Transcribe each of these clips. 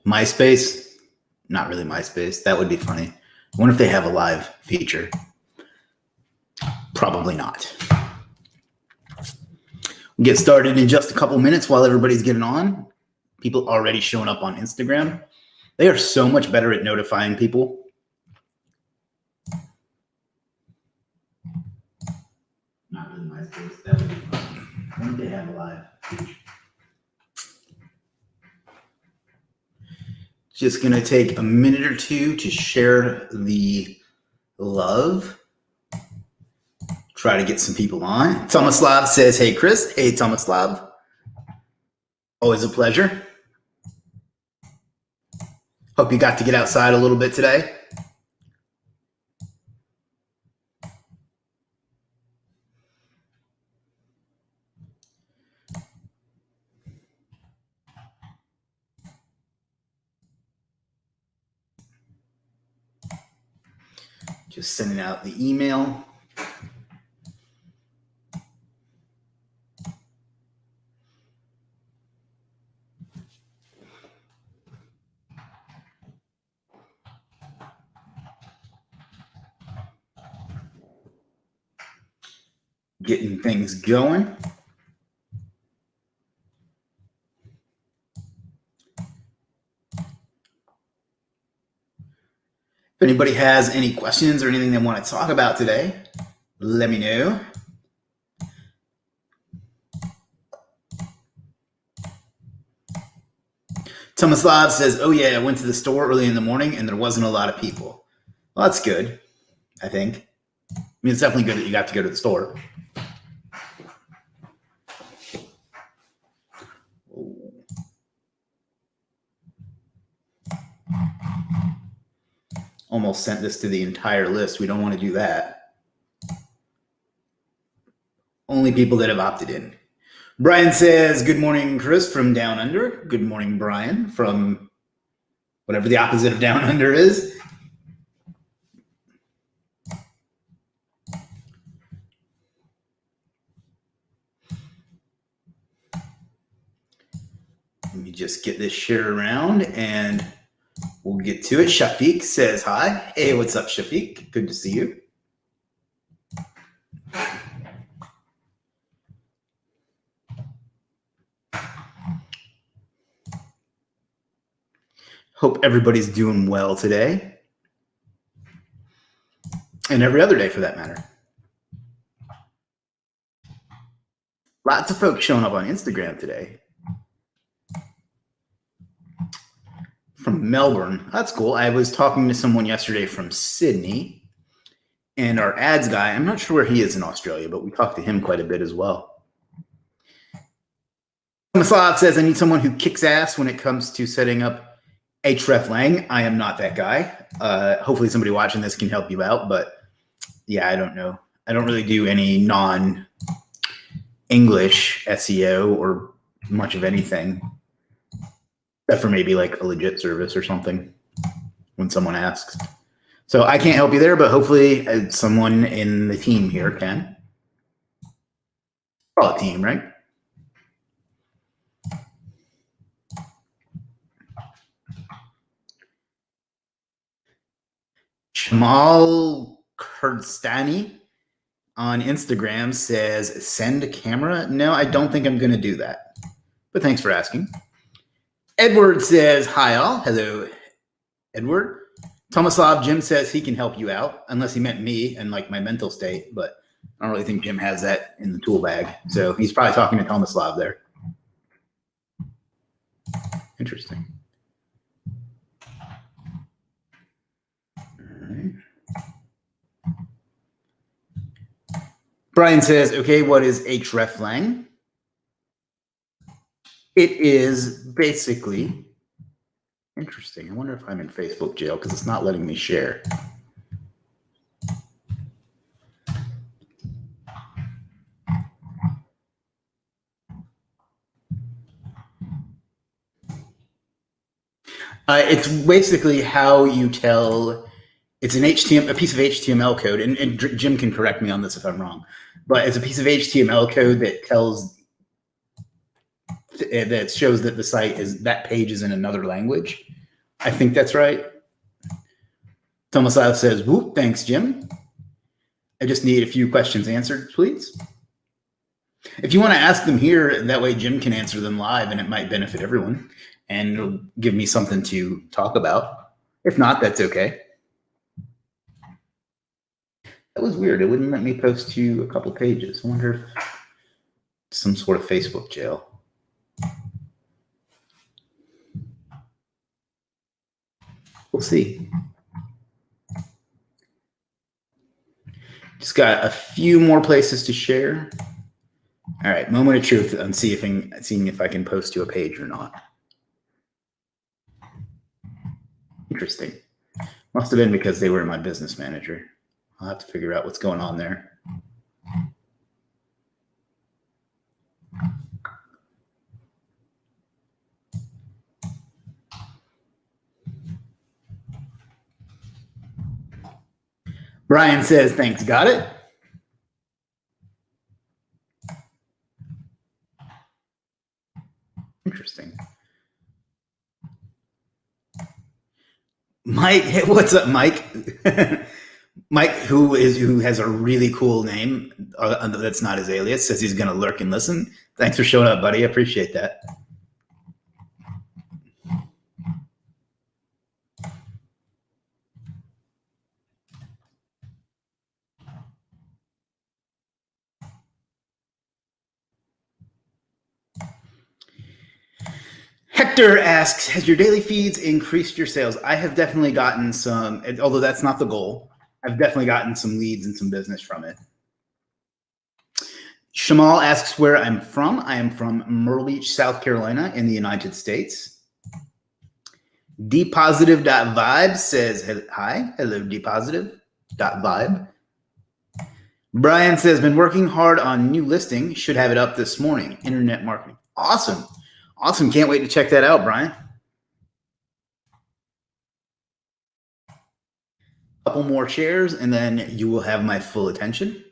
MySpace? Not really MySpace. That would be funny. I wonder if they have a live feature. Probably not. We'll get started in just a couple minutes while everybody's getting on. People already showing up on Instagram. They are so much better at notifying people. Not really MySpace. That would be funny. I wonder if they have a live feature. Just going to take a minute or two to share the love. Try to get some people on. Tomislav says, hey, Chris. Hey, Tomislav. Always a pleasure. Hope you got to get outside a little bit today. Just sending out the email. Getting things going. If anybody has any questions or anything they want to talk about today, let me know. Tomislav says, oh yeah, I went to the store early in the morning and there wasn't a lot of people. Well, that's good, I think. I mean, it's definitely good that you got to go to the store. Almost sent this to the entire list. We don't want to do that. Only people that have opted in. Brian says, good morning, Chris from Down Under. Good morning, Brian, from whatever the opposite of Down Under is. Let me just get this shared around and we'll get to it. Shafiq says hi. Hey, what's up, Shafiq? Good to see you. Hope everybody's doing well today. And every other day for that matter. Lots of folks showing up on Instagram today. From Melbourne. That's cool. I was talking to someone yesterday from Sydney, and our ads guy, I'm not sure where he is in Australia, but we talked to him quite a bit as well. Tomislav says, I need someone who kicks ass when it comes to setting up H Hreflang. I am not that guy. Hopefully somebody watching this can help you out, but yeah, I don't know. I don't really do any non-English SEO or much of anything. Except for maybe like a Legiit service or something when someone asks. So I can't help you there, but hopefully someone in the team here can. Call it team, right? Shamal Kurdstani on Instagram says, send a camera. No, I don't think I'm going to do that. But thanks for asking. Edward says, hi all. Hello, Edward. Tomislav, Jim says he can help you out, unless he meant me and like my mental state, but I don't really think Jim has that in the tool bag. So he's probably talking to Tomislav there. Interesting. All right. Brian says, okay, what is H Hreflang? It is basically interesting. I wonder if I'm in Facebook jail because it's not letting me share. It's basically how you tell. It's a piece of HTML code, and Jim can correct me on this if I'm wrong, but it's a piece of HTML code that that shows that the site that page is in another language. I think that's right. Tomasav says, whoop, thanks, Jim. I just need a few questions answered, please. If you want to ask them here, that way Jim can answer them live and it might benefit everyone and it'll give me something to talk about. If not, that's okay. That was weird. It wouldn't let me post to a couple pages. I wonder if some sort of Facebook jail. We'll see. Just got a few more places to share. All right, moment of truth. I'm seeing if I can post to a page or not. Interesting. Must have been because they were my business manager. I'll have to figure out what's going on there. Brian says, thanks, got it. Interesting. Mike, what's up, Mike? Mike, who has a really cool name that's not his alias, says he's going to lurk and listen. Thanks for showing up, buddy. I appreciate that. Hector asks, has your daily feeds increased your sales? I have definitely gotten some, although that's not the goal. I've definitely gotten some leads and some business from it. Shamal asks where I'm from. I am from Myrtle Beach, South Carolina in the United States. Dpositive.vibe says, hi. Hello, dpositive.vibe. Brian says, been working hard on new listing. Should have it up this morning. Internet marketing. Awesome. Awesome. Can't wait to check that out, Brian. A couple more shares and then you will have my full attention.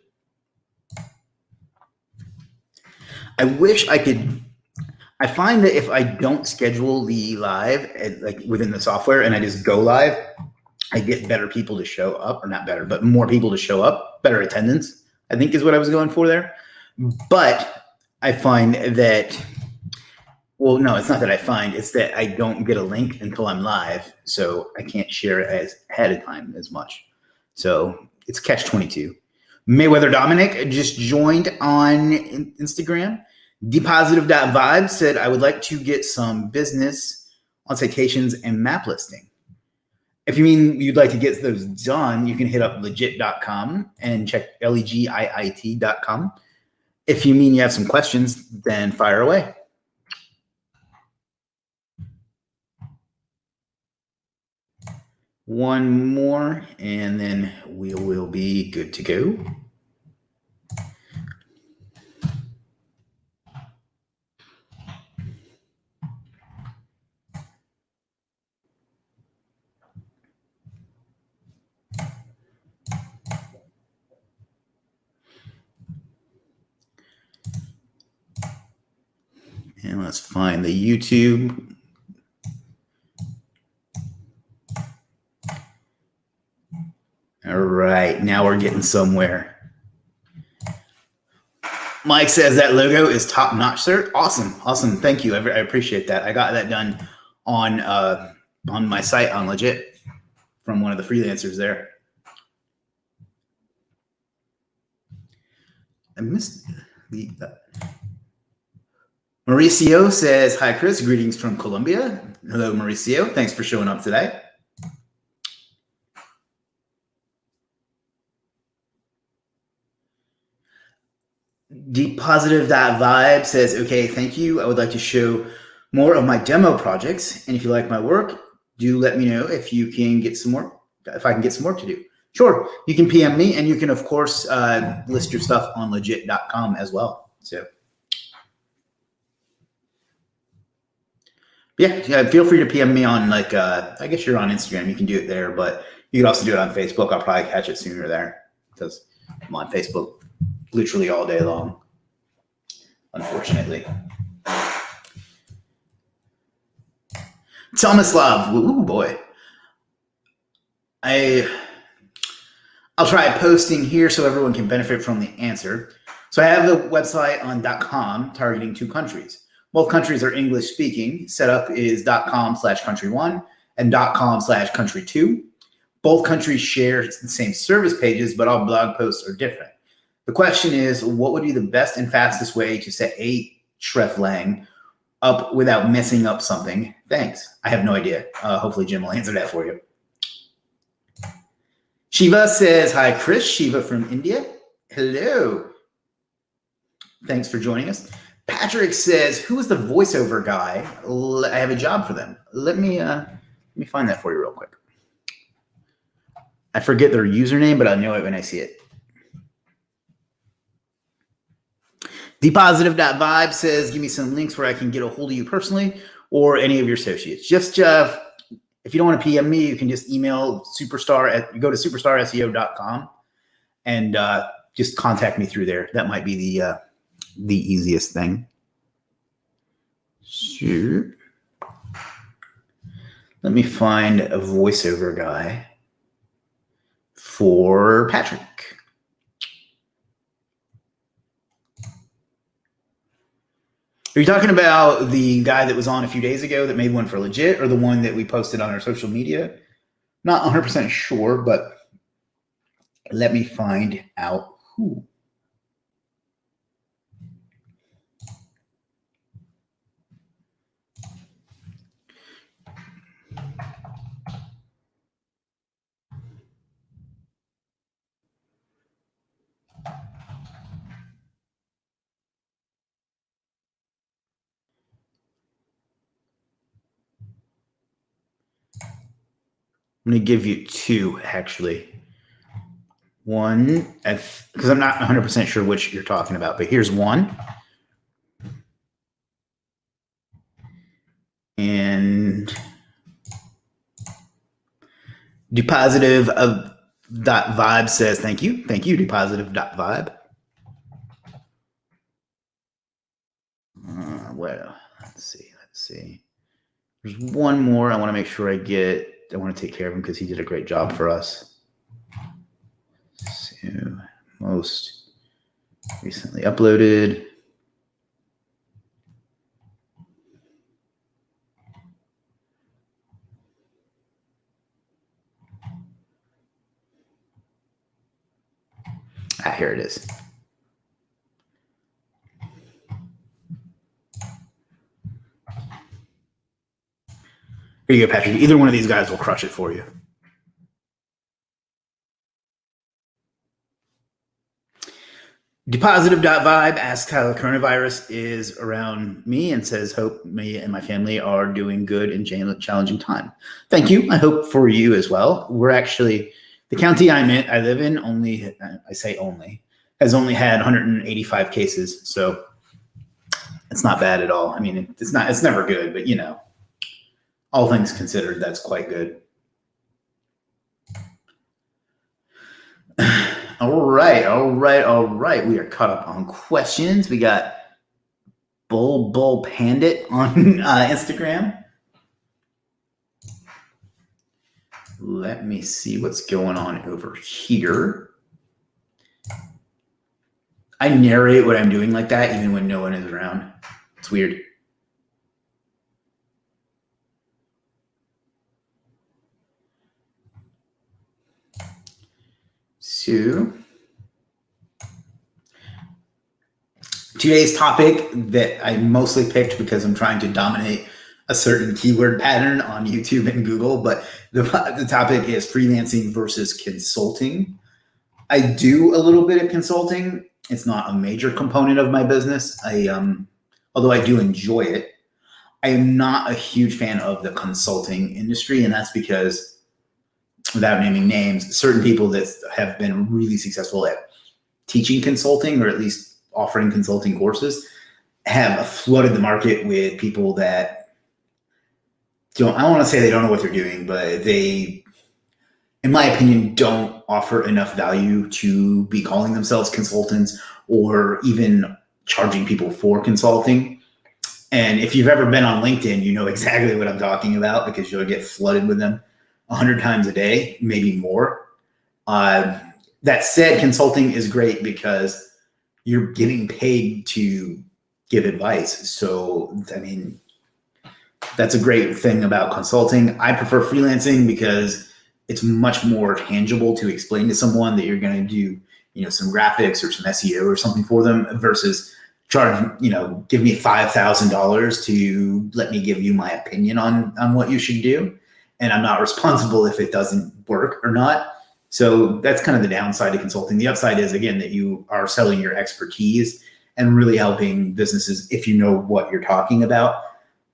I wish I could. I find that if I don't schedule the live like within the software and I just go live, I get better people to show up, or not better, but more people to show up, better attendance, I think is what I was going for there. But I find that, well, no, it's not that I find, it's that I don't get a link until I'm live. So I can't share it as ahead of time as much. So it's catch-22. Mayweather Dominic just joined on Instagram. Depositive.vibe said, I would like to get some business on citations and map listing. If you mean you'd like to get those done, you can hit up Legiit.com and check Legiit.com. If you mean you have some questions, then fire away. One more, and then we will be good to go. And let's find the YouTube. All right, now we're getting somewhere. Mike says that logo is top notch, sir. Awesome, awesome. Thank you. I appreciate that. I got that done on my site on Legiit from one of the freelancers there. I missed the. Mauricio says, hi, Chris. Greetings from Colombia. Hello, Mauricio. Thanks for showing up today. Depositive.vibe says, okay, thank you. I would like to show more of my demo projects. And if you like my work, do let me know if you can get some more, if I can get some work to do. Sure, you can PM me, and you can, of course, list your stuff on Legiit.com as well. So. Yeah, feel free to PM me on, like, I guess you're on Instagram. You can do it there, but you can also do it on Facebook. I'll probably catch it sooner there because I'm on Facebook literally all day long, unfortunately. Tomislav, ooh boy. I'll try posting here so everyone can benefit from the answer. So I have the website on .com targeting 2 countries. Both countries are English speaking. Setup is .com/country1 and .com/country2. Both countries share the same service pages, but all blog posts are different. The question is, what would be the best and fastest way to set H Hreflang up without messing up something? Thanks. I have no idea. Hopefully Jim will answer that for you. Shiva says, hi, Chris. Shiva from India. Hello. Thanks for joining us. Patrick says, who is the voiceover guy? I have a job for them. Let me find that for you real quick. I forget their username, but I know it when I see it. Depositive.vibe says, give me some links where I can get a hold of you personally or any of your associates. Just if you don't want to PM me, you can just email go to superstarseo.com and just contact me through there. That might be the easiest thing. Sure. Let me find a voiceover guy for Patrick. Are you talking about the guy that was on a few days ago that made one for Legiit, or the one that we posted on our social media? Not 100% sure, but let me find out who. I'm going to give you 2, actually. One, because I'm not 100% sure which you're talking about, but here's one. And Depositive of .vibe says, thank you. Thank you, Depositive.vibe. Well, let's see. There's one more I want to make sure I get. I want to take care of him because he did a great job for us. So, most recently uploaded. Here it is. Here you go, Patrick. Either one of these guys will crush it for you. Depositive.vibe asks how the coronavirus is around me and says, hope me and my family are doing good in challenging time. Thank you. I hope for you as well. We're actually, the county I live in has only had 185 cases. So it's not bad at all. I mean, it's never good, but all things considered, that's quite good. All right. We are caught up on questions. We got Bull Pandit on Instagram. Let me see what's going on over here. I narrate what I'm doing like that even when no one is around. It's weird. So, today's topic that I mostly picked because I'm trying to dominate a certain keyword pattern on YouTube and Google, but the topic is freelancing versus consulting. I do a little bit of consulting. It's not a major component of my business. Although I do enjoy it, I am not a huge fan of the consulting industry, and that's because, without naming names, certain people that have been really successful at teaching consulting, or at least offering consulting courses, have flooded the market with people that I don't want to say they don't know what they're doing, but they, in my opinion, don't offer enough value to be calling themselves consultants or even charging people for consulting. And if you've ever been on LinkedIn, you know exactly what I'm talking about because you'll get flooded with them 100 times a day, maybe more. That said, consulting is great because you're getting paid to give advice. So, I mean, that's a great thing about consulting. I prefer freelancing because it's much more tangible to explain to someone that you're going to do, some graphics or some SEO or something for them versus charge, give me $5,000 to let me give you my opinion on what you should do. And I'm not responsible if it doesn't work or not. So that's kind of the downside to consulting. The upside is, again, that you are selling your expertise and really helping businesses if you know what you're talking about.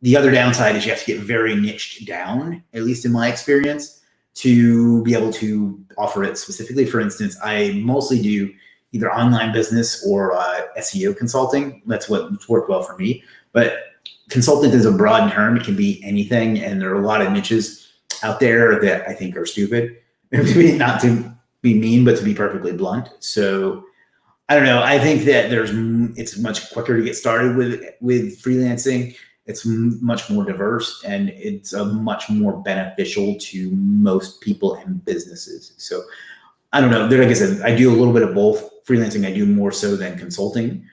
The other downside is you have to get very niched down, at least in my experience, to be able to offer it specifically. For instance, I mostly do either online business or SEO consulting. That's what's worked well for me. But consultant is a broad term. It can be anything. And there are a lot of niches out there that I think are stupid. Not to be mean, but to be perfectly blunt. So I don't know. I think that it's much quicker to get started with freelancing. It's much more diverse and it's much more beneficial to most people and businesses. So I don't know. Like I said, I do a little bit of both. Freelancing, I do more so than consulting.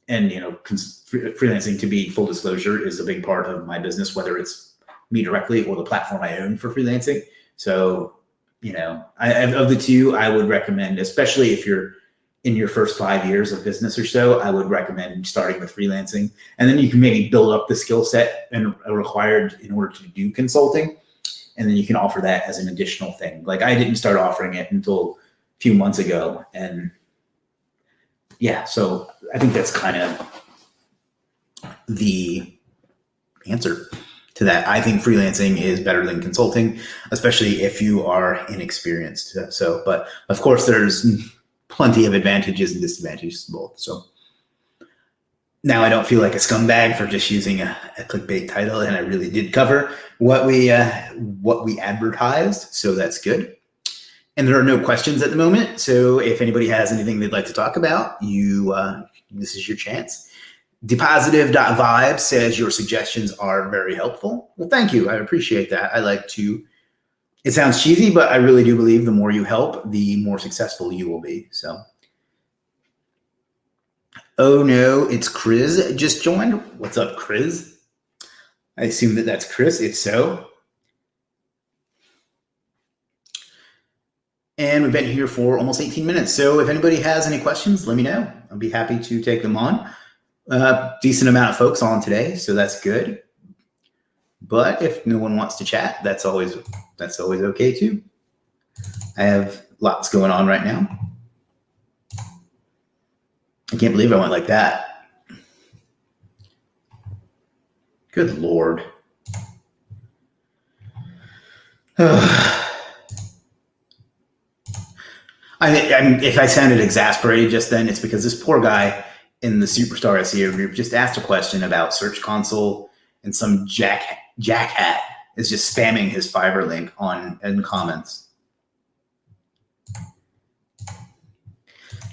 And, freelancing, to be full disclosure, is a big part of my business, whether it's me directly or the platform I own for freelancing. So, of the two, I would recommend, especially if you're in your first 5 years of business or so, I would recommend starting with freelancing. And then you can maybe build up the skill set and required in order to do consulting. And then you can offer that as an additional thing. Like I didn't start offering it until a few months ago. And yeah, so I think that's kind of the answer to that. I think freelancing is better than consulting, especially if you are inexperienced. So, but of course there's plenty of advantages and disadvantages to both. So now I don't feel like a scumbag for just using a clickbait title, and I really did cover what we advertised. So that's good. And there are no questions at the moment. So if anybody has anything they'd like to talk about, this is your chance. Depositive.vibe says your suggestions are very helpful. Well, thank you. I appreciate that. It sounds cheesy, but I really do believe the more you help, the more successful you will be. So, oh no, it's Chris just joined. What's up, Chris? I assume that's Chris. If so. And we've been here for almost 18 minutes. So if anybody has any questions, let me know. I'll be happy to take them on. Decent amount of folks on today, so that's good. But if no one wants to chat, that's always okay too. I have lots going on right now. I can't believe I went like that. Good Lord. If I sounded exasperated just then, it's because this poor guy in the Superstar SEO group just asked a question about Search Console, and some jackhat is just spamming his Fiverr link in comments.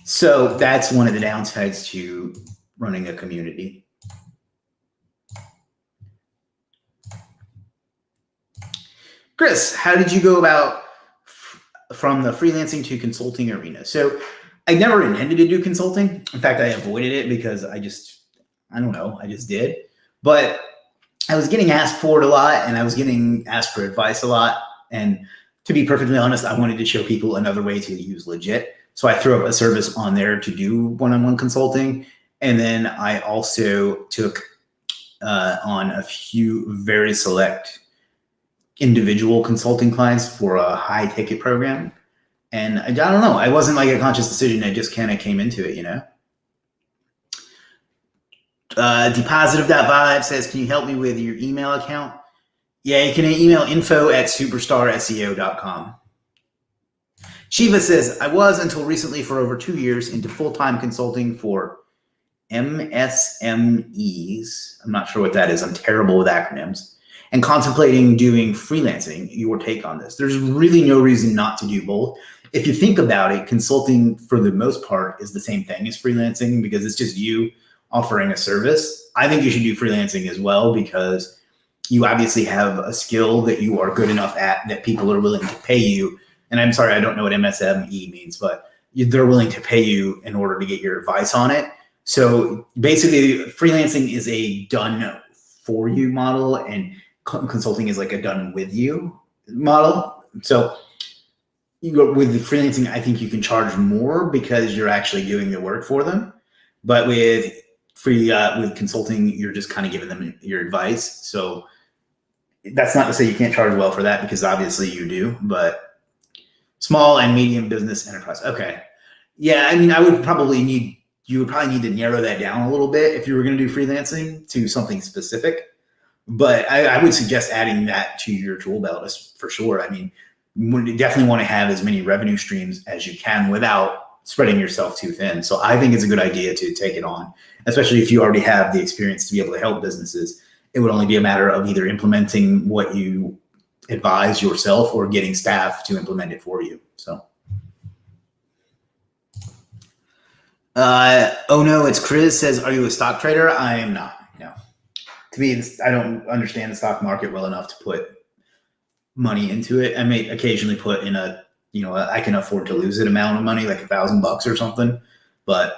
So that's one of the downsides to running a community. Chris, how did you go about from the freelancing to consulting arena? So I never intended to do consulting. In fact, I avoided it because I just did. But I was getting asked for it a lot, and I was getting asked for advice a lot. And to be perfectly honest, I wanted to show people another way to use Legiit. So I threw up a service on there to do one-on-one consulting. And then I also took on a few very select individual consulting clients for a high ticket program. And I don't know, it wasn't like a conscious decision. I just kind of came into it, Depositive.vibe says, can you help me with your email account? Yeah, you can email info@superstarseo.com. Shiva says, I was until recently for over 2 years into full-time consulting for MSMEs. I'm not sure what that is. I'm terrible with acronyms. And contemplating doing freelancing. Your take on this? There's really no reason not to do both. If you think about it, consulting for the most part is the same thing as freelancing because it's just you offering a service. I think you should do freelancing as well, because you obviously have a skill that you are good enough at that people are willing to pay you. And I'm sorry, I don't know what MSME means, but they're willing to pay you in order to get your advice on it. So basically, freelancing is a done for you model, and consulting is like a done with you model. So with freelancing, I think you can charge more because you're actually doing the work for them. But with with consulting, you're just kind of giving them your advice. So that's not to say you can't charge well for that, because obviously you do. But small and medium business enterprise. Okay. Yeah, I mean, you would probably need to narrow that down a little bit if you were going to do freelancing to something specific. But I would suggest adding that to your tool belt for sure. I mean, you definitely want to have as many revenue streams as you can without spreading yourself too thin. So I think it's a good idea to take it on, especially if you already have the experience to be able to help businesses. It would only be a matter of either implementing what you advise yourself or getting staff to implement it for you. So. Oh no, it's Chris says, are you a stock trader? I am not. No. To me, I don't understand the stock market well enough to put money into it. I may occasionally put in I can afford to lose an amount of money, like $1,000 or something. But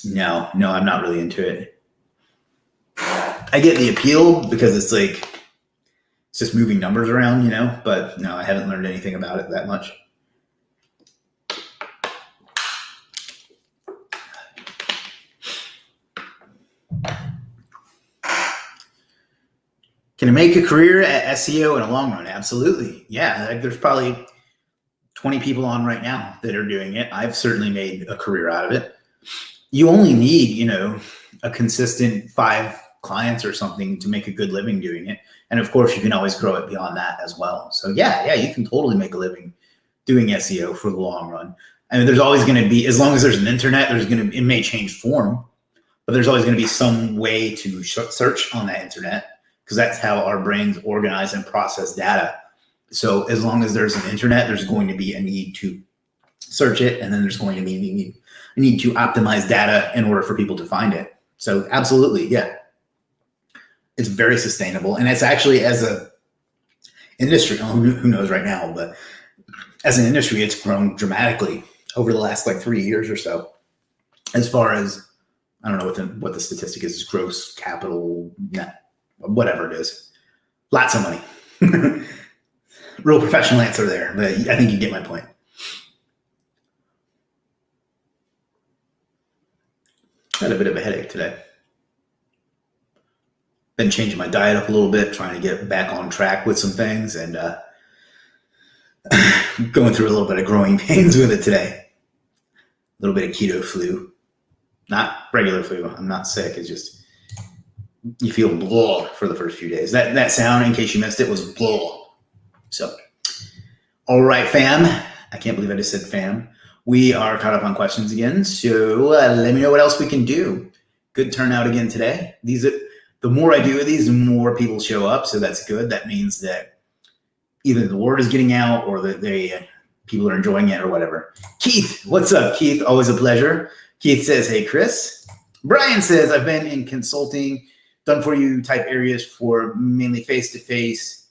no, I'm not really into it. I get the appeal because it's just moving numbers around, but no, I haven't learned anything about it that much. Can I make a career at SEO in a long run? Absolutely. Yeah, there's probably 20 people on right now that are doing it. I've certainly made a career out of it. You only need, a consistent 5 clients or something to make a good living doing it. And of course, you can always grow it beyond that as well. So yeah, you can totally make a living doing SEO for the long run. I mean, there's always going to be, as long as there's an internet, it may change form, but there's always going to be some way to search on that internet, because that's how our brains organize and process data. So as long as there's an internet, there's going to be a need to search it, and then there's going to be a need to optimize data in order for people to find it. So absolutely, yeah. It's very sustainable. And it's actually, as a industry, who knows right now, but as an industry, it's grown dramatically over the last 3 years or so. As far as, I don't know what the statistic is, gross capital net, whatever it is. Lots of money. Real professional answer there, but I think you get my point. Had a bit of a headache today. Been changing my diet up a little bit, trying to get back on track with some things, and going through a little bit of growing pains with it today. A little bit of keto flu. Not regular flu. I'm not sick. It's just you feel blah for the first few days. That sound, in case you missed it, was blah. So, all right, fam. I can't believe I just said fam. We are caught up on questions again. So let me know what else we can do. Good turnout again today. The more I do of these, the more people show up. So that's good. That means that either the word is getting out or that people are enjoying it or whatever. Keith, what's up, Keith? Always a pleasure. Keith says, hey, Chris. Brian says, I've been in consulting, done for you type areas for mainly face-to-face.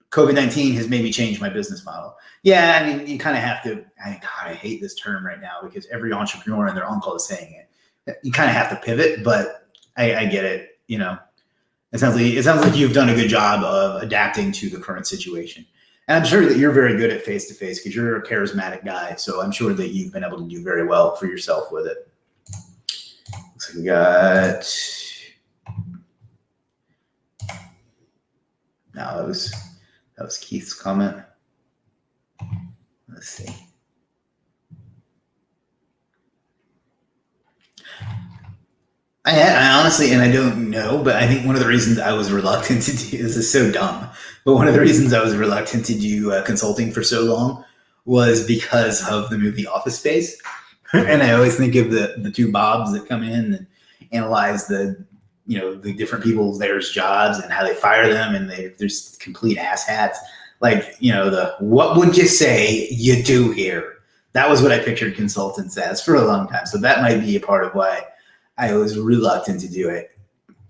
COVID-19 has maybe changed my business model. Yeah, I mean, you kind of have to, I hate this term right now because every entrepreneur and their uncle is saying it. You kind of have to pivot, but I get it. It sounds like you've done a good job of adapting to the current situation. And I'm sure that you're very good at face-to-face because you're a charismatic guy. So I'm sure that you've been able to do very well for yourself with it. Looks like we got, no, that was Keith's comment. Let's see. I honestly, and I don't know, but I think one of the reasons I was reluctant to do this is so dumb. But one of the reasons I was reluctant to do consulting for so long was because of the movie Office Space. And I always think of the two Bobs that come in and analyze the different people's there's jobs and how they fire them, and there's complete asshats. What would you say you do here? That was what I pictured consultants as for a long time. So that might be a part of why I was reluctant to do it.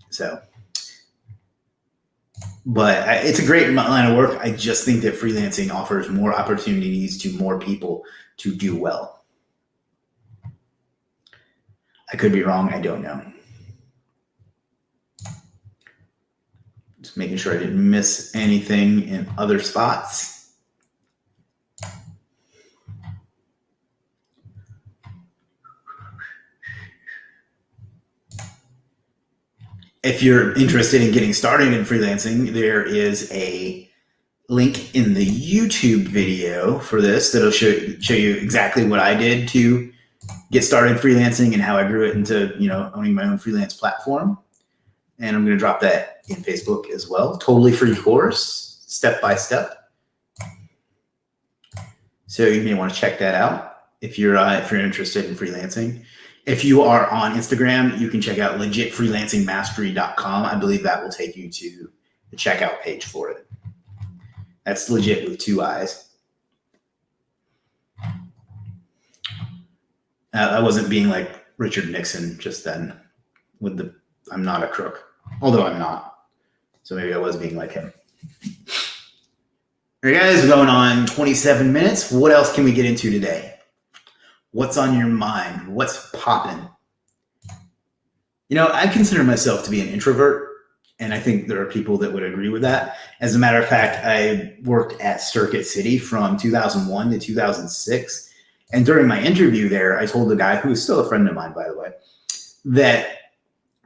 So, but it's a great line of work. I just think that freelancing offers more opportunities to more people to do well. I could be wrong. I don't know. Just making sure I didn't miss anything in other spots. If you're interested in getting started in freelancing, there is a link in the YouTube video for this that'll show you exactly what I did to get started freelancing and how I grew it into, owning my own freelance platform. And I'm going to drop that in Facebook as well. Totally free course, step by step. So you may want to check that out if you're interested in freelancing. If you are on Instagram, you can check out legitfreelancingmastery.com. I believe that will take you to the checkout page for it. That's legit with 2 I's. I wasn't being like Richard Nixon just then with the I'm not a crook, although I'm not. So maybe I was being like him. All right, guys, we're going on 27 minutes. What else can we get into today? What's on your mind? What's popping? I consider myself to be an introvert, and I think there are people that would agree with that. As a matter of fact, I worked at Circuit City from 2001 to 2006. And during my interview there, I told the guy, who is still a friend of mine, by the way, that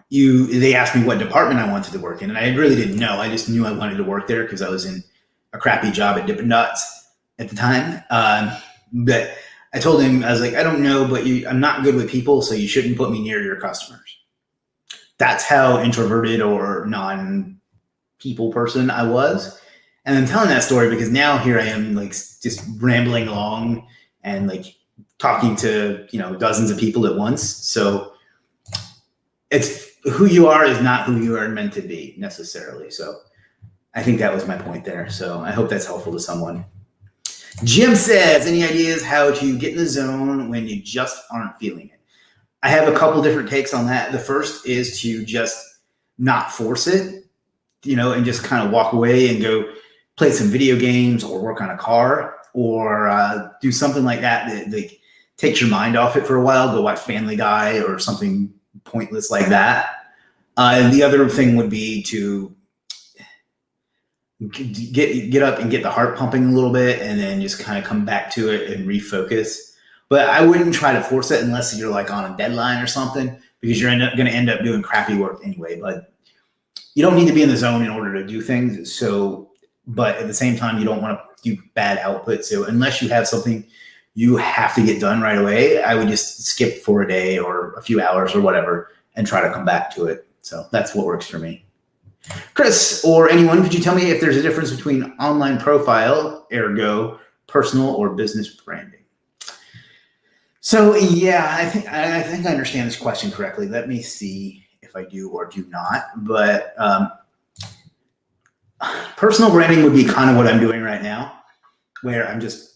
they asked me what department I wanted to work in. And I really didn't know. I just knew I wanted to work there because I was in a crappy job at Dippin' Dots at the time. But I told him, I was like, I don't know, but I'm not good with people, so you shouldn't put me near your customers. That's how introverted or non-people person I was. And I'm telling that story because now here I am, like, just rambling along and like talking to, dozens of people at once. So it's who you are is not who you are meant to be necessarily. So I think that was my point there. So I hope that's helpful to someone. Jim says, any ideas how to get in the zone when you just aren't feeling it? I have a couple different takes on that. The first is to just not force it, and just kind of walk away and go play some video games or work on a car or do something like that like takes your mind off it for a while. Go watch Family Guy or something pointless like that. And the other thing would be to get up and get the heart pumping a little bit and then just kind of come back to it and refocus. But I wouldn't try to force it unless you're like on a deadline or something, because you're going to end up doing crappy work anyway. But you don't need to be in the zone in order to do things. So, but at the same time, you don't want to do bad output. So unless you have something you have to get done right away, I would just skip for a day or a few hours or whatever and try to come back to it. So that's what works for me. Chris or anyone, could you tell me if there's a difference between online profile, ergo personal or business branding? So yeah, I think I understand this question correctly. Let me see if I do or do not. But personal branding would be kind of what I'm doing right now, where I'm just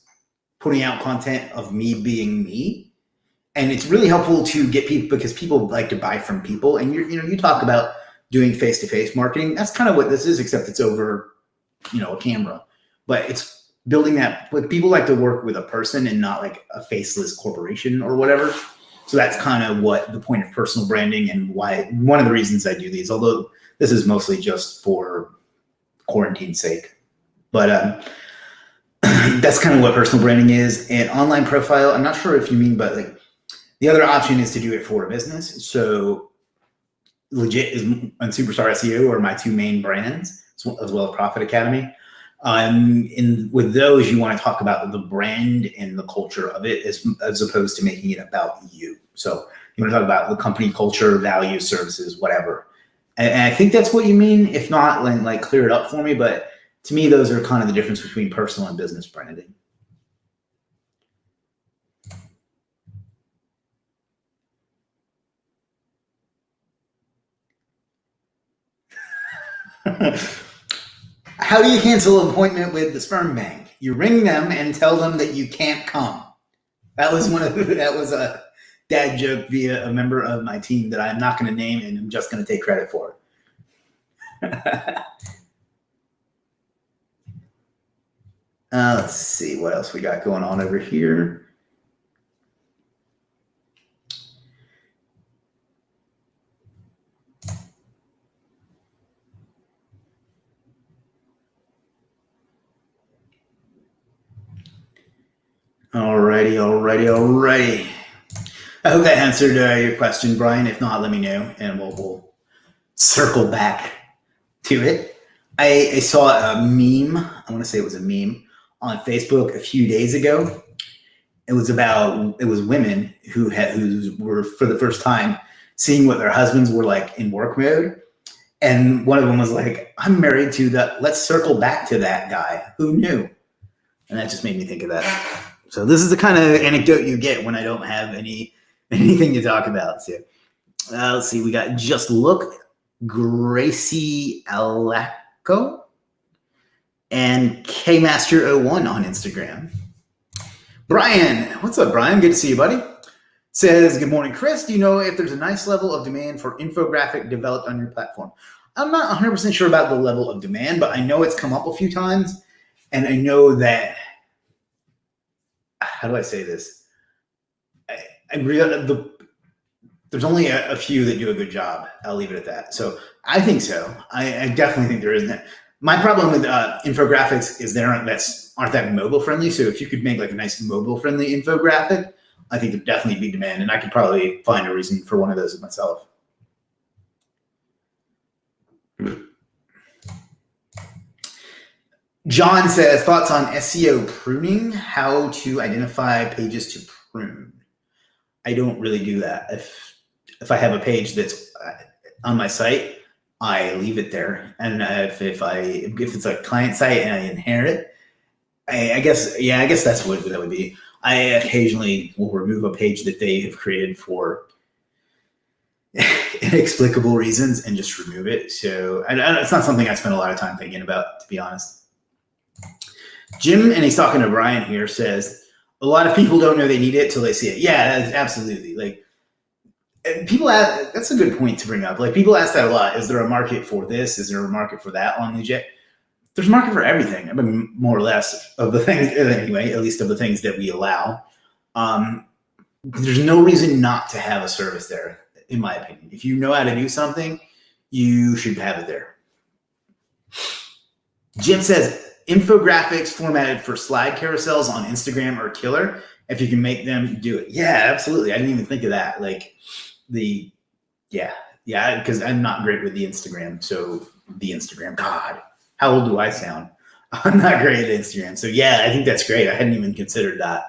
putting out content of me being me. And it's really helpful to get people, because people like to buy from people. And you talk about doing face-to-face marketing. That's kind of what this is, except it's over, a camera. But it's building that, like, people like to work with a person and not like a faceless corporation or whatever. So that's kind of what the point of personal branding and why, one of the reasons I do these, although this is mostly just for quarantine's sake. But that's kind of what personal branding is. And online profile, I'm not sure if you mean, but like the other option is to do it for a business. So Legiit and Superstar SEO are my two main brands, as well as Profit Academy. With those, you want to talk about the brand and the culture of it as opposed to making it about you. So you want to talk about the company culture, values, services, whatever. And I think that's what you mean. If not, like clear it up for me. But to me, those are kind of the difference between personal and business branding. How do you cancel an appointment with the sperm bank? You ring them and tell them that you can't come. That was dad joke via a member of my team that I'm not going to name and I'm just going to take credit for. Let's see what else we got going on over here. Alrighty. I hope that answered your question, Brian. If not, let me know, and we'll circle back to it. I saw a meme. I want to say it was a meme on Facebook a few days ago. It was women who were for the first time seeing what their husbands were like in work mode. And one of them was like, I'm married to let's circle back to that guy. Who knew? And that just made me think of that. So this is the kind of anecdote you get when I don't have anything to talk about. So let's see. We got Just Look, Gracie Alaco, and Kmaster01 on Instagram. Brian, what's up, Brian? Good to see you, buddy. Says, good morning, Chris. Do you know if there's a nice level of demand for infographic developed on your platform? I'm not 100% sure about the level of demand, but I know it's come up a few times. And I know that, how do I say this? There's only a few that do a good job. I'll leave it at that. So I think so. I definitely think there is. My problem with infographics is they aren't that mobile friendly. So if you could make like a nice mobile friendly infographic, I think there'd definitely be demand, and I could probably find a reason for one of those myself. John says, thoughts on SEO pruning, how to identify pages to prune. I don't really do that. If I have a page that's on my site, I leave it there. And if it's a client site and I inherit, I guess that's what that would be. I occasionally will remove a page that they have created for inexplicable reasons and just remove it. So it's not something I spend a lot of time thinking about, to be honest. Jim, and he's talking to Brian here, says, a lot of people don't know they need it till they see it. Yeah, absolutely. Like, people ask, that's a good point to bring up. Like, people ask that a lot. Is there a market for this? Is there a market for that on Legiit? There's a market for everything. I mean, more or less of the things, anyway, at least of the things that we allow. There's no reason not to have a service there, in my opinion. If you know how to do something, you should have it there. Jim says, infographics formatted for slide carousels on Instagram are killer. If you can make them, do it. Yeah, absolutely. I didn't even think of that. Like because I'm not great with the Instagram. So the Instagram, God, how old do I sound? I'm not great at Instagram. So yeah, I think that's great. I hadn't even considered that.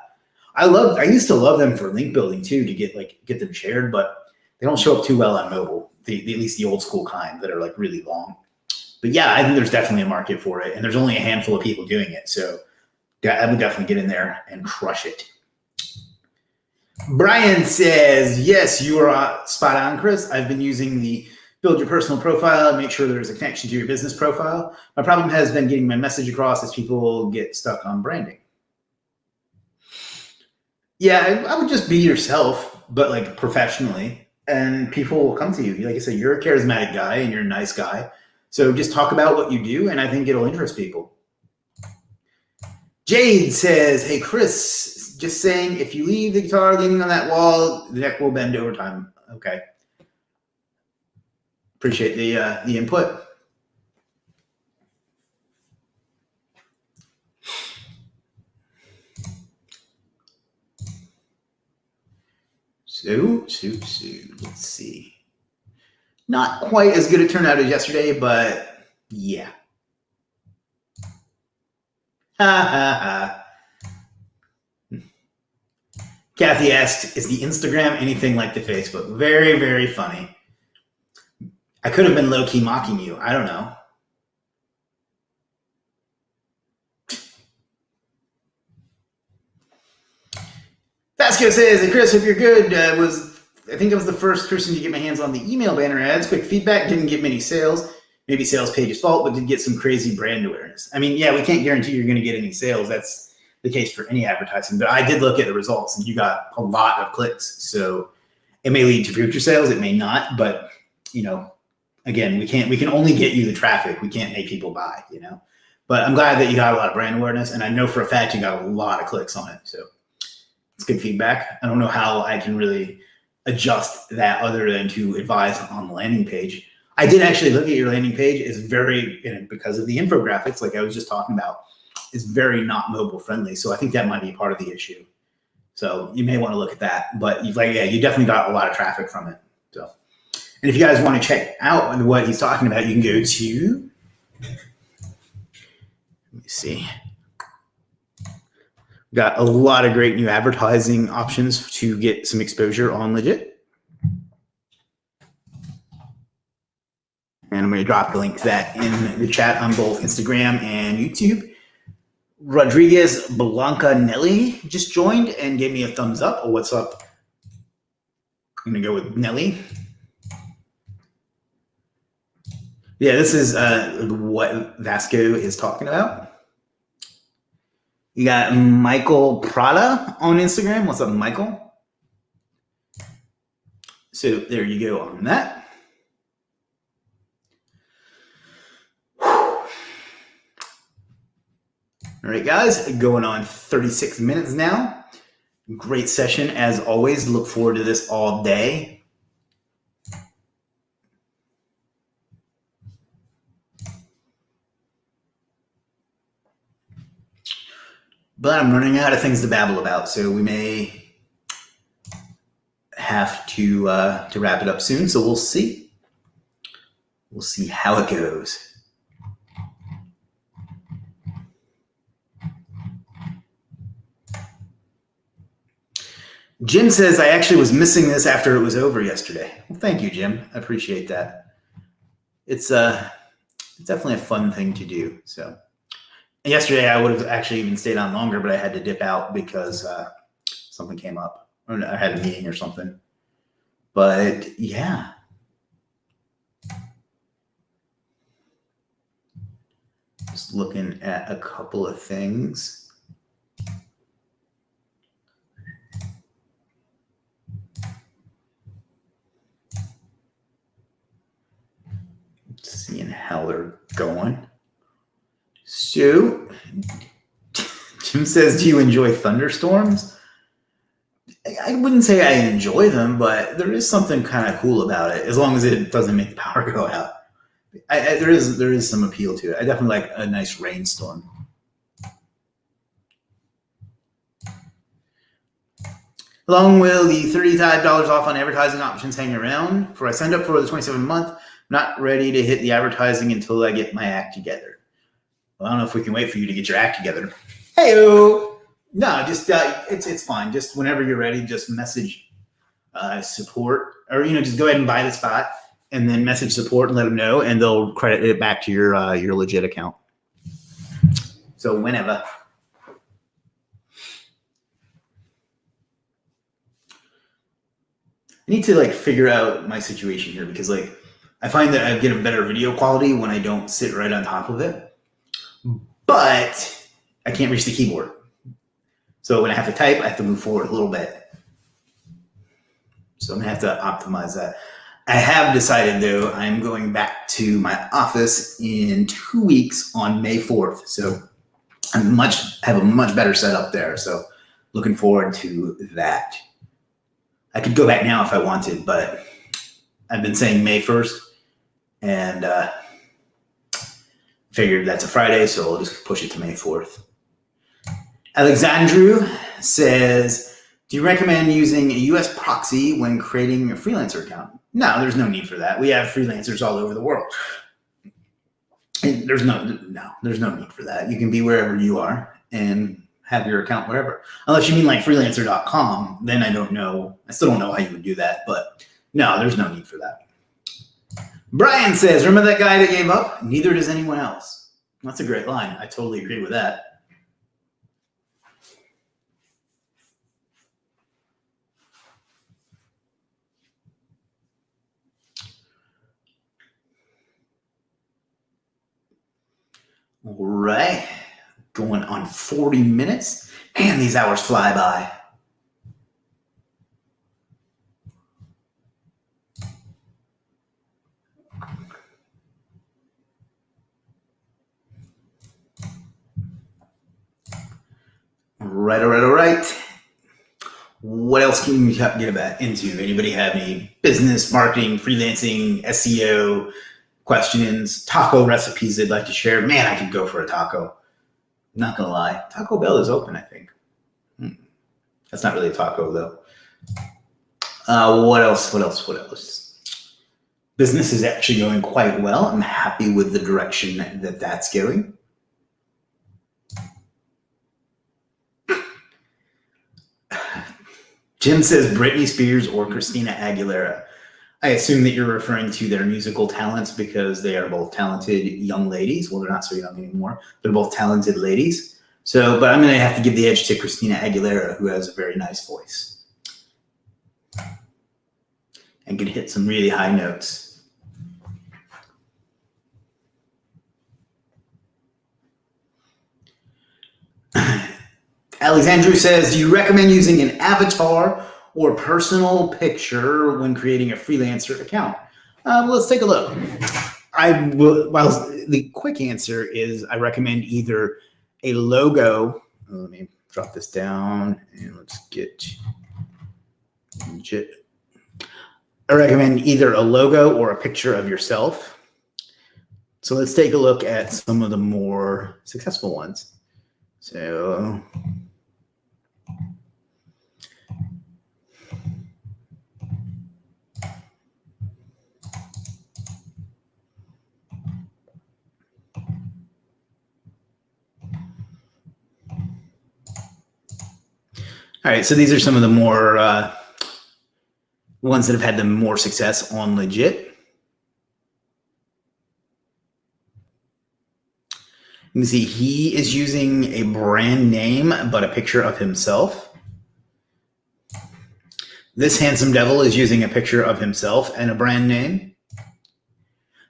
I used to love them for link building too, to get them shared, but they don't show up too well on mobile. At least the old school kind that are like really long. But yeah, I think there's definitely a market for it, and there's only a handful of people doing it. So I would definitely get in there and crush it. Brian says, yes, you are spot on, Chris. I've been using the build your personal profile and make sure there's a connection to your business profile. My problem has been getting my message across as people get stuck on branding. Yeah, I would just be yourself, but like professionally, and people will come to you. Like I said, you're a charismatic guy and you're a nice guy. So just talk about what you do, and I think it'll interest people. Jade says, hey, Chris, just saying, if you leave the guitar leaning on that wall, the neck will bend over time. Okay. Appreciate the input. So, let's see. Not quite as good a turnout as yesterday, but yeah. Kathy asked, is the Instagram anything like the Facebook? Very, very funny. I could have been low-key mocking you. I don't know. Vasco says, hey, Chris, hope you're good. I think I was the first person to get my hands on the email banner ads. Quick feedback, didn't get many sales. Maybe sales page's fault, but did get some crazy brand awareness. I mean, yeah, we can't guarantee you're going to get any sales. That's the case for any advertising. But I did look at the results, and you got a lot of clicks. So It may lead to future sales. It may not, but again, we can only get you the traffic. We can't make people buy, But I'm glad that you got a lot of brand awareness, and I know for a fact you got a lot of clicks on it. So it's good feedback. I don't know how I can really adjust that other than to advise on the landing page. I did actually look at your landing page. It's very, because of the infographics, like I was just talking about, it's very not mobile friendly. So I think that might be part of the issue. So you may want to look at that. But you definitely got a lot of traffic from it. So, and if you guys want to check out what he's talking about, you can go to, let me see. Got a lot of great new advertising options to get some exposure on Legiit. And I'm going to drop the link to that in the chat on both Instagram and YouTube. Rodriguez Blanca Nelly just joined and gave me a thumbs up. Oh, what's up? I'm going to go with Nelly. Yeah, this is what Vasco is talking about. You got Michael Prada on Instagram. What's up, Michael? So there you go on that. All right, guys, going on 36 minutes now. Great session as always. Look forward to this all day. But I'm running out of things to babble about, so we may have to wrap it up soon. So we'll see. We'll see how it goes. Jim says, I actually was missing this after it was over yesterday. Well, thank you, Jim. I appreciate that. It's definitely a fun thing to do. So yesterday I would have actually even stayed on longer, but I had to dip out because something came up. Or I had a meeting or something. But yeah. Just looking at a couple of things. Seeing how they're going. So, Jim says, do you enjoy thunderstorms? I wouldn't say I enjoy them, but there is something kind of cool about it, as long as it doesn't make the power go out. There is some appeal to it. I definitely like a nice rainstorm. How long will the $35 off on advertising options hang around? For I signed up for the 27-month. Not ready to hit the advertising until I get my act together. Well, I don't know if we can wait for you to get your act together. Hey-o! No, just it's fine. Just whenever you're ready, just message support, or just go ahead and buy the spot, and then message support and let them know, and they'll credit it back to your Legiit account. So whenever. I need to figure out my situation here, because I find that I get a better video quality when I don't sit right on top of it, but I can't reach the keyboard. So when I have to type, I have to move forward a little bit. So I'm gonna have to optimize that. I have decided, though, I'm going back to my office in 2 weeks on May 4th. So I have a much better setup there. So looking forward to that. I could go back now if I wanted, but I've been saying May 1st, and figured that's a Friday, so I'll just push it to May 4th. Alexandru says, do you recommend using a US proxy when creating a freelancer account? No, there's no need for that. We have freelancers all over the world. And there's no need for that. You can be wherever you are and have your account wherever. Unless you mean like freelancer.com, then I don't know. I still don't know how you would do that, but no, there's no need for that. Brian says, remember that guy that gave up? Neither does anyone else. That's a great line. I totally agree with that. All right, going on 40 minutes. Man, these hours fly by. All right. What else can we get into? Anybody have any business, marketing, freelancing, SEO questions, taco recipes they'd like to share? Man, I could go for a taco. Not gonna lie. Taco Bell is open, I think. That's not really a taco though. What else? Business is actually going quite well. I'm happy with the direction that that's going. Jim says Britney Spears or Christina Aguilera. I assume that you're referring to their musical talents because they are both talented young ladies. Well, they're not so young anymore. They're both talented ladies. So, but I'm going to have to give the edge to Christina Aguilera, who has a very nice voice and can hit some really high notes. Alexandru says, do you recommend using an avatar or personal picture when creating a freelancer account? Let's take a look. The quick answer is I recommend either a logo. Let me drop this down and let's get legit. I recommend either a logo or a picture of yourself. So let's take a look at some of the more successful ones. So all right, so these are some of the more ones that have had the more success on Legiit. You can see he is using a brand name, but a picture of himself. This handsome devil is using a picture of himself and a brand name.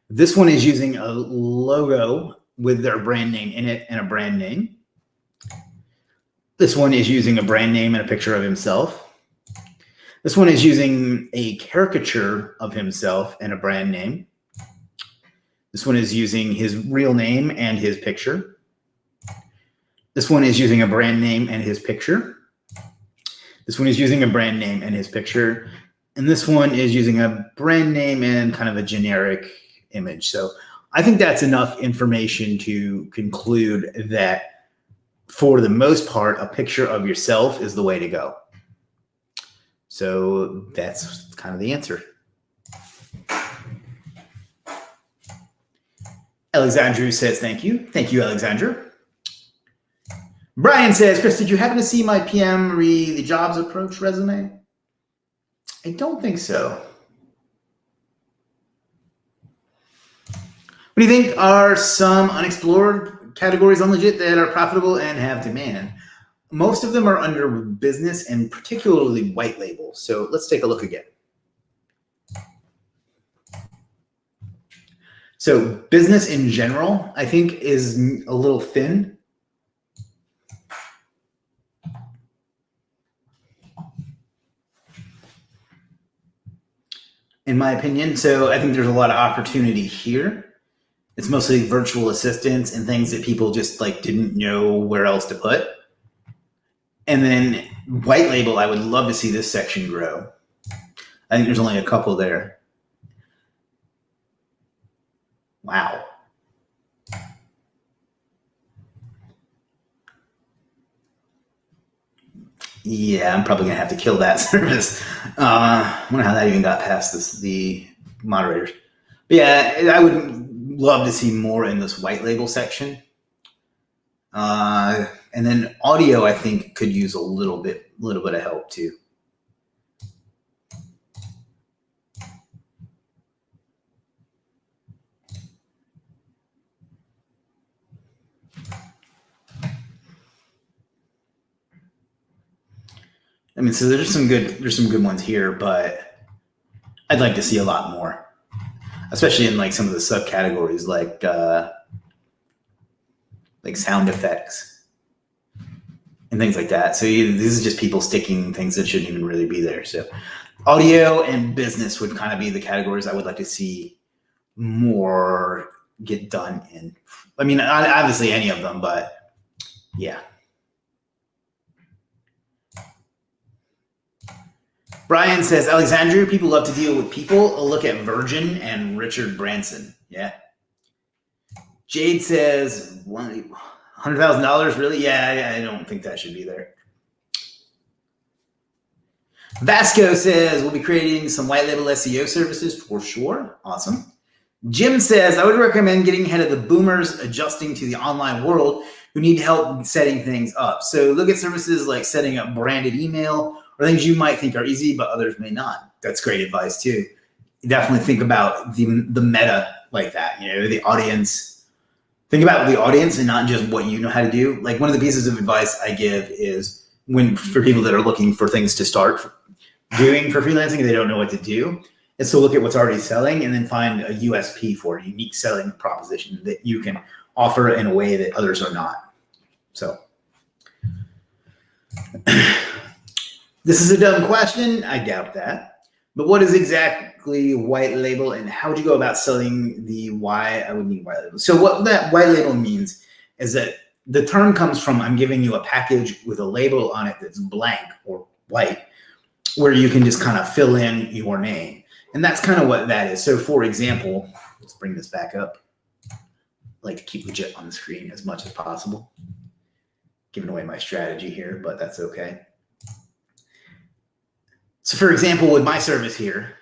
This one is using a logo with their brand name in it and a brand name. This one is using a brand name and a picture of himself. This one is using a caricature of himself and a brand name. This one is using his real name and his picture. This one is using a brand name and his picture. This one is using a brand name and his picture. And this one is using a brand name and kind of a generic image. So I think that's enough information to conclude that for the most part, a picture of yourself is the way to go. So that's kind of the answer. Alexandru says, thank you. Thank you, Alexandru. Brian says, Chris, did you happen to see my PM read the jobs approach resume? I don't think so. What do you think are some unexplored categories on Legiit that are profitable and have demand? Most of them are under business and particularly white label. So let's take a look again. So business in general, I think, is a little thin. In my opinion. So I think there's a lot of opportunity here. It's mostly virtual assistants and things that people just like didn't know where else to put. And then white label, I would love to see this section grow. I think there's only a couple there. Wow. Yeah, I'm probably gonna have to kill that service. I wonder how that even got past the moderators. But yeah, I would love to see more in this white label section. And then audio, I think, could use a little bit of help too. I mean, so there's some good ones here, but I'd like to see a lot more, especially in like some of the subcategories like sound effects and things like that. So this is just people sticking things that shouldn't even really be there. So audio and business would kind of be the categories I would like to see more get done in. I mean, obviously any of them, but yeah. Brian says, Alexandria, people love to deal with people. A look at Virgin and Richard Branson. Yeah. Jade says, $100,000, really? Yeah, I don't think that should be there. Vasco says, we'll be creating some white label SEO services for sure. Awesome. Jim says, I would recommend getting ahead of the boomers adjusting to the online world who need help setting things up. So look at services like setting up branded email or things you might think are easy, but others may not. That's great advice too. Definitely think about the meta like that, the audience. Think about the audience and not just what you know how to do. Like one of the pieces of advice I give is for people that are looking for things to start doing for freelancing and they don't know what to do, is to look at what's already selling and then find a USP for a unique selling proposition that you can offer in a way that others are not. So this is a dumb question. I doubt that. But what is exactly white label and how would you go about selling the why I would need white label? So what that white label means is that the term comes from I'm giving you a package with a label on it that's blank or white where you can just kind of fill in your name. And that's kind of what that is. So for example, let's bring this back up. I like to keep Legiit on the screen as much as possible. Giving away my strategy here, but that's okay. So for example, with my service here,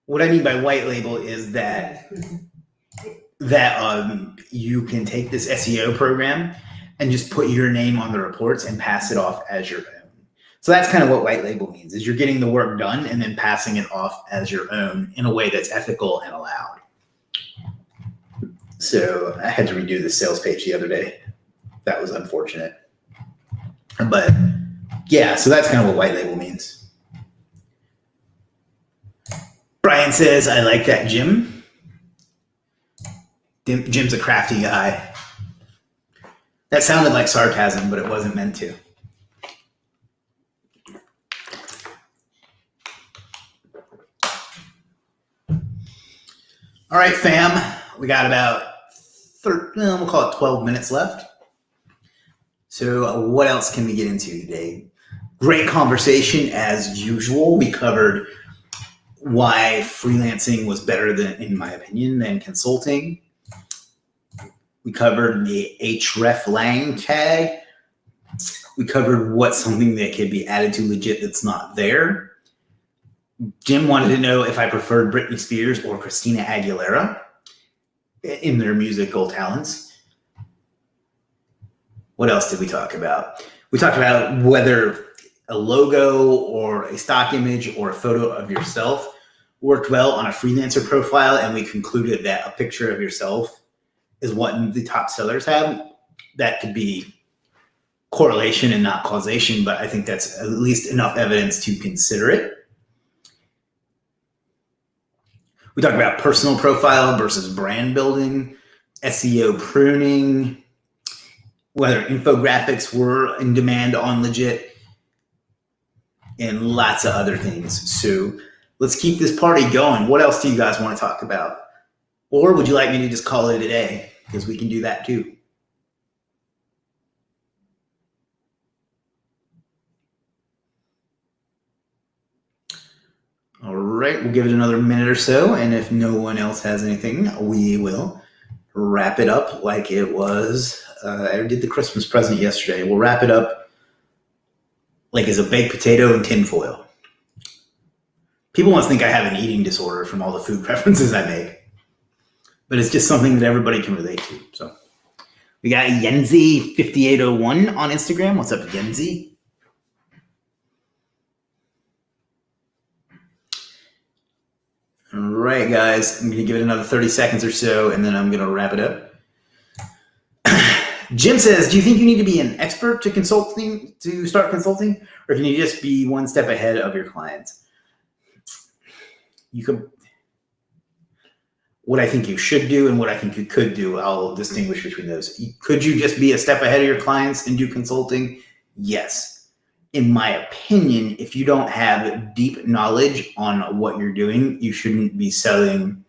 what I mean by white label is that you can take this SEO program and just put your name on the reports and pass it off as your own. So that's kind of what white label means, is you're getting the work done and then passing it off as your own in a way that's ethical and allowed. So I had to redo the sales page the other day. That was unfortunate. But yeah, so that's kind of what white label means. Brian says, I like that, Jim. Jim's a crafty guy. That sounded like sarcasm, but it wasn't meant to. All right, fam. We got about we'll call it 12 minutes left. So what else can we get into today? Great conversation as usual. We covered why freelancing was better than, in my opinion, than consulting. We covered the H Hreflang tag. We covered what's something that could be added to Legiit that's not there. Jim wanted to know if I preferred Britney Spears or Christina Aguilera in their musical talents. What else did we talk about? We talked about whether a logo or a stock image or a photo of yourself worked well on a freelancer profile, and we concluded that a picture of yourself is what the top sellers have. That could be correlation and not causation, but I think that's at least enough evidence to consider it. We talked about personal profile versus brand building, SEO pruning, whether infographics were in demand on Legiit, and lots of other things. So let's keep this party going. What else do you guys want to talk about? Or would you like me to just call it a day? Because we can do that too. All right, we'll give it another minute or so. And if no one else has anything, we will wrap it up like it was. I did the Christmas present yesterday. We'll wrap it up like it's a baked potato in tinfoil. People must think I have an eating disorder from all the food preferences I make. But it's just something that everybody can relate to. So we got Yenzi5801 on Instagram. What's up, Yenzi? All right, guys. I'm going to give it another 30 seconds or so, and then I'm going to wrap it up. Jim says, do you think you need to be an expert to start consulting, or can you just be one step ahead of your clients? What I think you should do and what I think you could do, I'll distinguish between those. Could you just be a step ahead of your clients and do consulting? Yes. In my opinion, if you don't have deep knowledge on what you're doing, you shouldn't be selling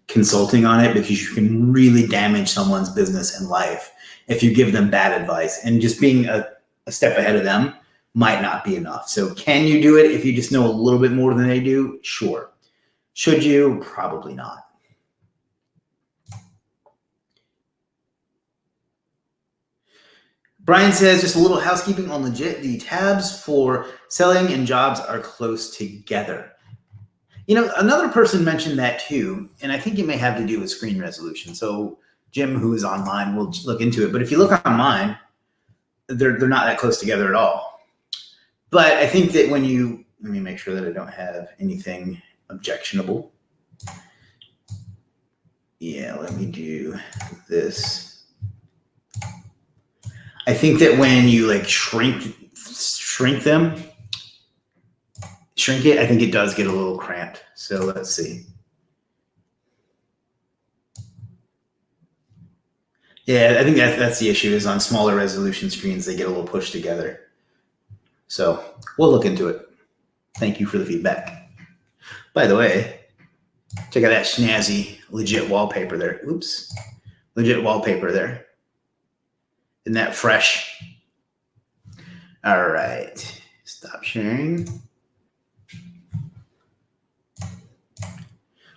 consulting on it, because you can really damage someone's business and life if you give them bad advice. And just being a step ahead of them might not be enough. So can you do it if you just know a little bit more than they do? Sure. Should you? Probably not. Brian says, just a little housekeeping on Legiit. The tabs for selling and jobs are close together. You know, another person mentioned that too, and I think it may have to do with screen resolution. So Jim, who is on mine, will look into it. But if you look on mine, they're not that close together at all. But I think that when you, let me make sure that I don't have anything objectionable. Yeah, let me do this. I think that when you like shrink it, I think it does get a little cramped. So let's see. Yeah, I think that's the issue is on smaller resolution screens, they get a little pushed together. So we'll look into it. Thank you for the feedback. By the way, check out that snazzy Legiit wallpaper there. Oops. Legiit wallpaper there. Isn't that fresh? All right. Stop sharing.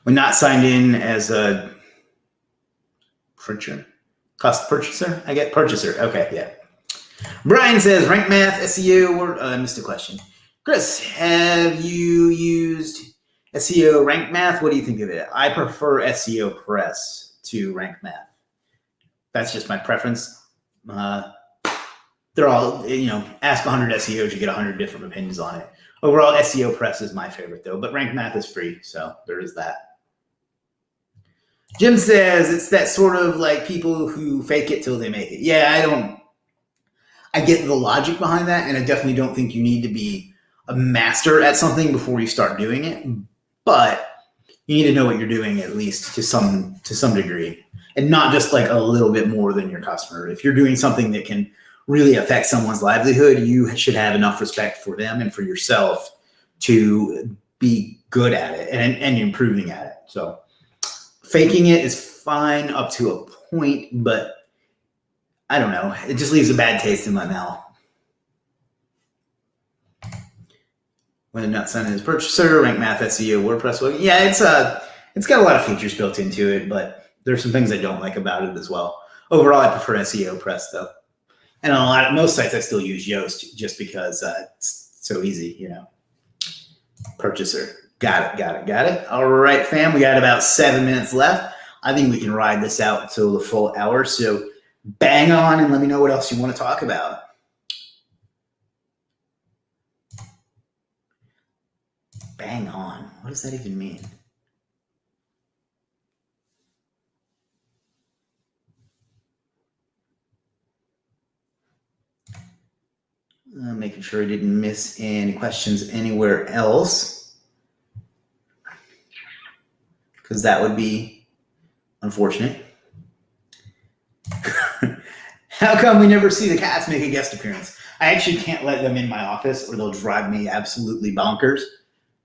We're not signed in as a cost purchaser. I get purchaser. Okay, yeah. Brian says, rank math, SEO. I missed a question. Chris, have you used SEO rank math? What do you think of it? I prefer SEO press to rank math. That's just my preference. They're all, ask 100 SEOs, you get 100 different opinions on it. Overall, SEO press is my favorite though, but rank math is free, so there is that. Jim says it's that sort of like people who fake it till they make it. Yeah, I get the logic behind that, and I definitely don't think you need to be a master at something before you start doing it, but you need to know what you're doing at least to some degree, and not just like a little bit more than your customer. If you're doing something that can really affect someone's livelihood, you should have enough respect for them and for yourself to be good at it and improving at it. So faking it is fine up to a point, but I don't know. It just leaves a bad taste in my mouth. When not signed as purchaser, rank math, SEO, WordPress. Well, yeah, it's got a lot of features built into it, but there's some things I don't like about it as well. Overall, I prefer SEO press though. And on most sites, I still use Yoast just because it's so easy, Purchaser. Got it. All right, fam. We got about 7 minutes left. I think we can ride this out until the full hour. So bang on and let me know what else you want to talk about. Bang on. What does that even mean? Making sure I didn't miss any questions anywhere else, because that would be unfortunate. How come we never see the cats make a guest appearance? I actually can't let them in my office or they'll drive me absolutely bonkers.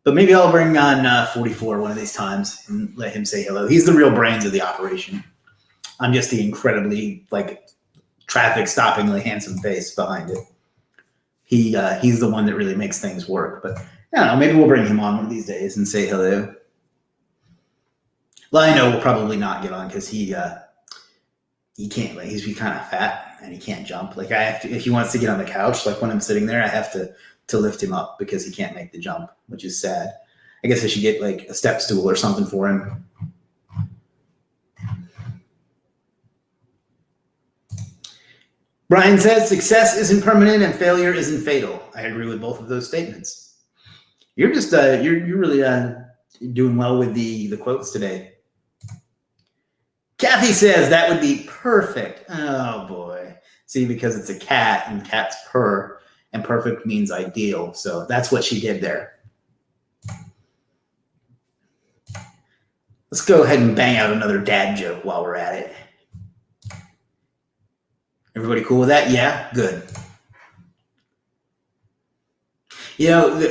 But maybe I'll bring on 44 one of these times and let him say hello. He's the real brains of the operation. I'm just the incredibly traffic stoppingly handsome face behind it. He's the one that really makes things work. But I don't know, maybe we'll bring him on one of these days and say hello. Lino will probably not get on because he can't. He's kind of fat and he can't jump. I have to, if he wants to get on the couch, when I'm sitting there, I have to lift him up because he can't make the jump, which is sad. I guess I should get a step stool or something for him. Brian says success isn't permanent and failure isn't fatal. I agree with both of those statements. You're just you're really doing well with the quotes today. Kathy says that would be perfect. Oh boy. See, because it's a cat and cats purr and perfect means ideal. So that's what she did there. Let's go ahead and bang out another dad joke while we're at it. Everybody cool with that? Yeah? Good.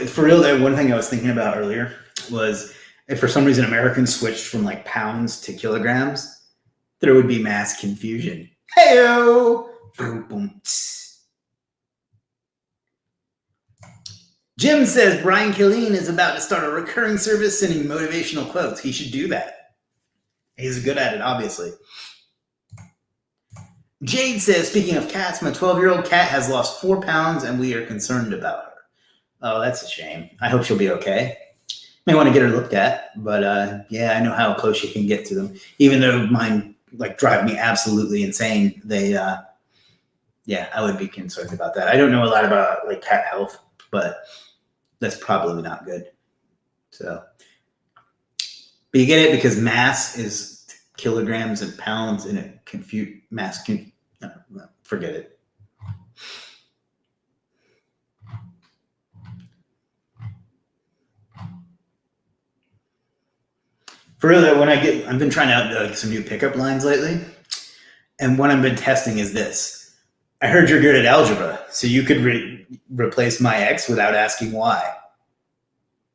For real, that one thing I was thinking about earlier was if for some reason Americans switched from pounds to kilograms, there would be mass confusion. Hey-o! Boom, boom. Jim says Brian Killeen is about to start a recurring service sending motivational quotes. He should do that. He's good at it, obviously. Jade says, speaking of cats, my 12-year-old cat has lost 4 pounds and we are concerned about her. Oh, that's a shame. I hope she'll be okay. May want to get her looked at, but yeah, I know how close you can get to them. Even though mine drive me absolutely insane, they, yeah, I would be concerned about that. I don't know a lot about cat health, but that's probably not good. So, but you get it because mass is kilograms and pounds, and it forget it. For real though, I've been trying out some new pickup lines lately, and what I've been testing is this. I heard you're good at algebra, so you could replace my X without asking why.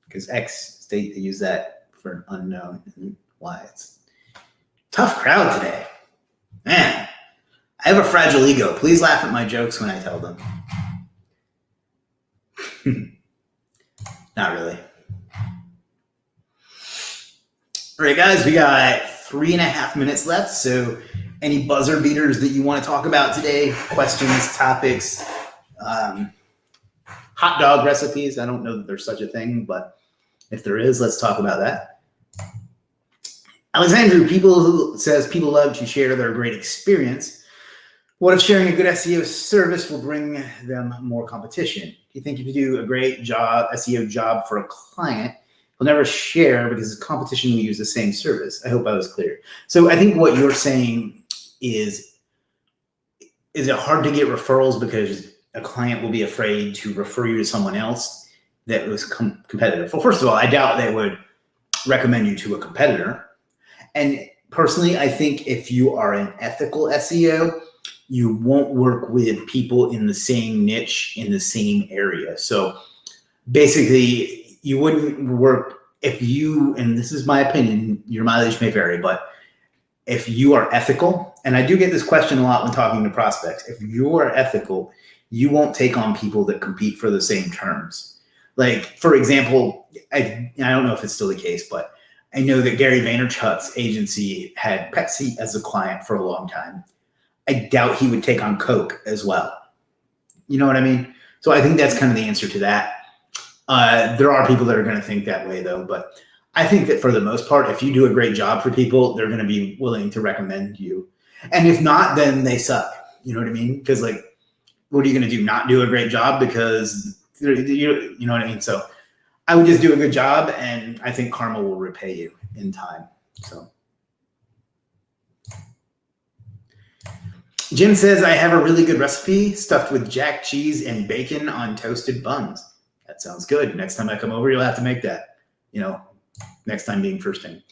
Because X state, they use that for an unknown, and Y. It's a tough crowd today. Man, I have a fragile ego. Please laugh at my jokes when I tell them. Not really. All right, guys, we got 3.5 minutes left. So any buzzer beaters that you want to talk about today, questions, topics, hot dog recipes. I don't know that there's such a thing, but if there is, let's talk about that. Alexandru says people love to share their great experience. What if sharing a good SEO service will bring them more competition? Do you think if you do a great SEO job for a client, he'll never share because the competition will use the same service? I hope I was clear. So I think what you're saying is it hard to get referrals because a client will be afraid to refer you to someone else that was competitive? Well, first of all, I doubt they would recommend you to a competitor. And personally, I think if you are an ethical SEO, you won't work with people in the same niche, in the same area. So basically, you wouldn't work if you, and this is my opinion, your mileage may vary, but if you are ethical, and I do get this question a lot when talking to prospects, if you are ethical, you won't take on people that compete for the same terms. Like, for example, I don't know if it's still the case, but I know that Gary Vaynerchuk's agency had Pepsi as a client for a long time. I doubt he would take on Coke as well. You know what I mean? So I think that's kind of the answer to that. There are people that are going to think that way, though. But I think that for the most part, if you do a great job for people, they're going to be willing to recommend you. And if not, then they suck. You know what I mean? Because, like, what are you going to do? Not do a great job because you know what I mean? So I would just do a good job, and I think karma will repay you in time. So Jim says, I have a really good recipe stuffed with jack cheese and bacon on toasted buns. That sounds good. Next time I come over, you'll have to make that. You know, next time being first thing.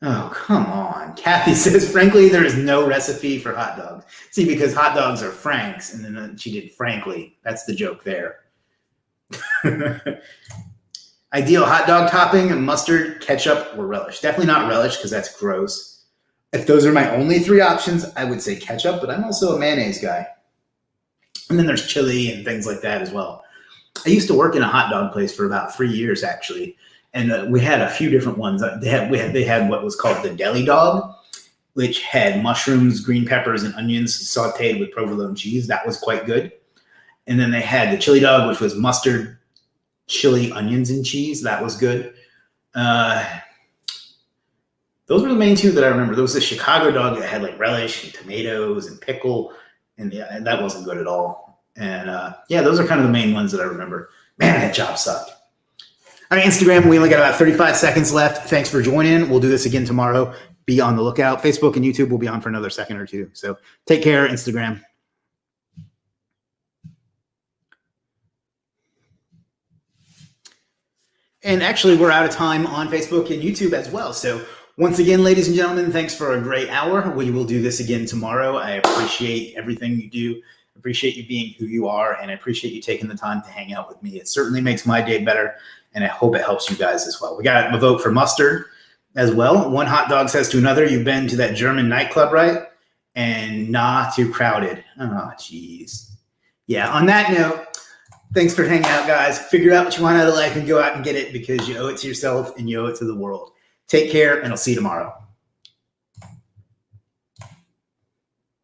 Oh, come on. Kathy says, frankly, there is no recipe for hot dogs. See, because hot dogs are Frank's, and then she did frankly. That's the joke there. Ideal hot dog topping, mustard, ketchup, or relish. Definitely not relish because that's gross. If those are my only 3 options, I would say ketchup, but I'm also a mayonnaise guy. And then there's chili and things like that as well. I used to work in a hot dog place for about 3 years, actually. And we had a few different ones. They had what was called the deli dog, which had mushrooms, green peppers, and onions sauteed with provolone cheese. That was quite good. And then they had the chili dog, which was mustard, chili, onions, and cheese. That was good. Those were the main 2 that I remember. There was the Chicago dog that had like relish and tomatoes and pickle, and yeah, and that wasn't good at all. And yeah, those are kind of the main ones that I remember. Man, that job sucked. On Instagram, we only got about 35 seconds left. Thanks for joining. We'll do this again tomorrow. Be on the lookout. Facebook and YouTube will be on for another second or 2. So take care, Instagram. And actually, we're out of time on Facebook and YouTube as well. So once again, ladies and gentlemen, thanks for a great hour. We will do this again tomorrow. I appreciate everything you do. I appreciate you being who you are, and I appreciate you taking the time to hang out with me. It certainly makes my day better, and I hope it helps you guys as well. We got a vote for mustard as well. One hot dog says to another, you've been to that German nightclub, right? And nah, too crowded. Oh, geez. Yeah, on that note, Thanks for hanging out, guys. Figure out what you want out of life and go out and get it because you owe it to yourself and you owe it to the world. Take care, and I'll see you tomorrow.